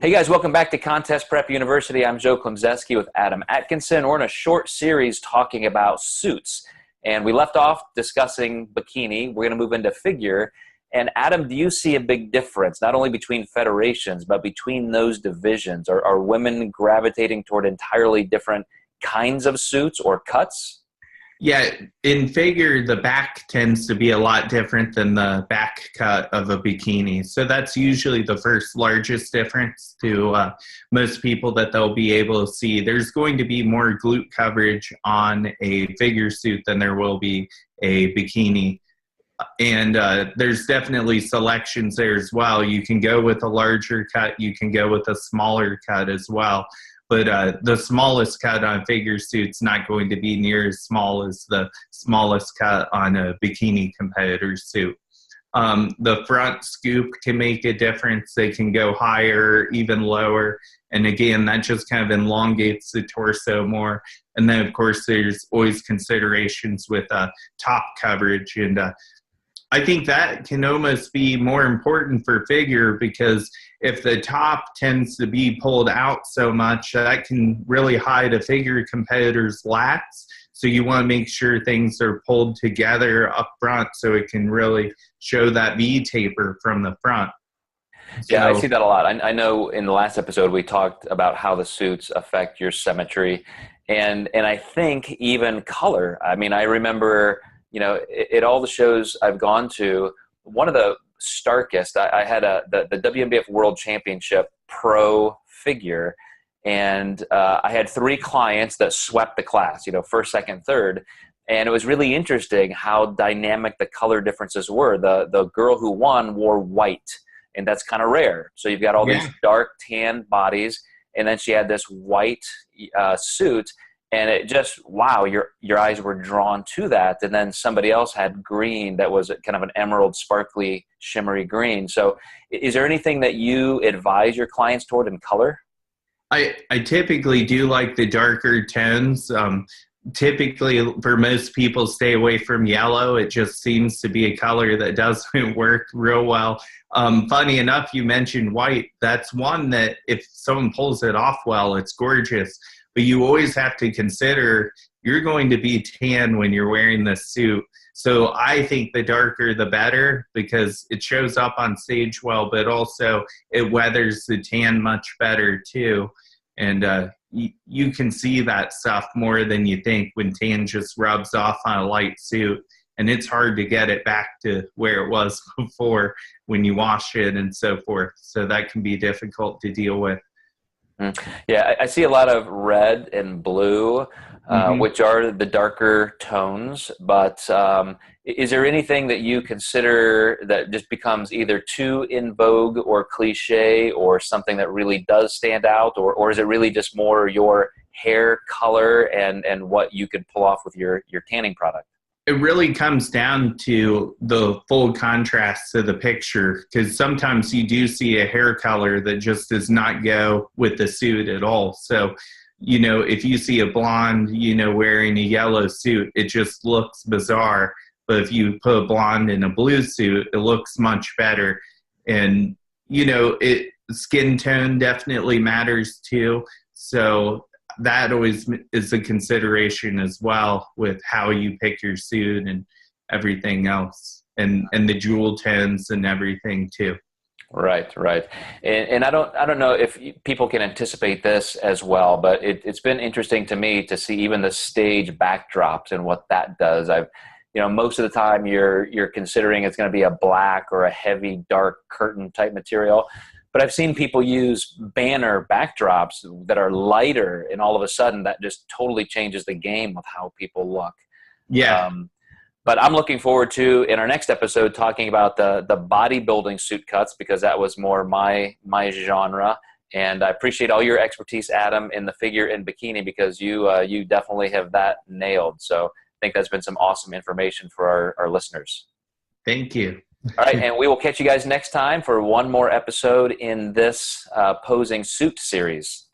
Hey guys, welcome back to Contest Prep University. I'm Joe Klemczewski with Adam Atkinson. We're in a short series talking about suits. And we left off discussing bikini. We're going to move into figure. And Adam, do you see a big difference, not only between federations, but between those divisions? Are women gravitating toward entirely different kinds of suits or cuts? Yeah, in figure, the back tends to be a lot different than the back cut of a bikini. So that's usually the first largest difference to most people that they'll be able to see. There's going to be more glute coverage on a figure suit than there will be a bikini. And there's definitely selections there as well. You can go with a larger cut. You can go with a smaller cut as well. But the smallest cut on figure suit's not going to be near as small as the smallest cut on a bikini competitor suit. The front scoop can make a difference. They can go higher, even lower. And again, that just kind of elongates the torso more. And then, of course, there's always considerations with top coverage. And I think that can almost be more important for figure, because if the top tends to be pulled out so much, that can really hide a figure competitor's lats. So you want to make sure things are pulled together up front so it can really show that V taper from the front. Yeah, I see that a lot. I know in the last episode we talked about how the suits affect your symmetry and I think even color. I mean, I remember, you know, at all the shows I've gone to, one of the starkest, I had the WNBF World Championship pro figure, and I had 3 clients that swept the class, you know, first, second, third. And it was really interesting how dynamic the color differences were. The girl who won wore white, and that's kind of rare. So you've got all these dark tan bodies, and then she had this white suit. And it just, wow, your eyes were drawn to that. And then somebody else had green that was kind of an emerald, sparkly, shimmery green. So is there anything that you advise your clients toward in color? I typically do like the darker tones. Typically, for most people, stay away from yellow. It just seems to be a color that doesn't work real well. Funny enough, you mentioned white. That's one that if someone pulls it off well, it's gorgeous. But you always have to consider you're going to be tan when you're wearing this suit. So I think the darker the better, because it shows up on stage well, but also it weathers the tan much better too. And you can see that stuff more than you think when tan just rubs off on a light suit. And it's hard to get it back to where it was before when you wash it and so forth. So that can be difficult to deal with. Yeah, I see a lot of red and blue, which are the darker tones. But is there anything that you consider that just becomes either too in vogue or cliche, or something that really does stand out? Or is it really just more your hair color and what you could pull off with your tanning product? It really comes down to the full contrast to the picture, because sometimes you do see a hair color that just does not go with the suit at all. So, you know, if you see a blonde, you know, wearing a yellow suit, it just looks bizarre. But if you put a blonde in a blue suit, it looks much better. And, you know, skin tone definitely matters too. So that always is a consideration as well with how you pick your suit and everything else, and the jewel tones and everything too. Right. And I don't know if people can anticipate this as well, but it's been interesting to me to see even the stage backdrops and what that does. Most of the time you're considering it's going to be a black or a heavy dark curtain type material. But I've seen people use banner backdrops that are lighter, and all of a sudden that just totally changes the game with how people look. Yeah. But I'm looking forward to, in our next episode, talking about the bodybuilding suit cuts, because that was more my genre. And I appreciate all your expertise, Adam, in the figure and bikini, because you definitely have that nailed. So I think that's been some awesome information for our listeners. Thank you. All right, and we will catch you guys next time for one more episode in this posing suit series.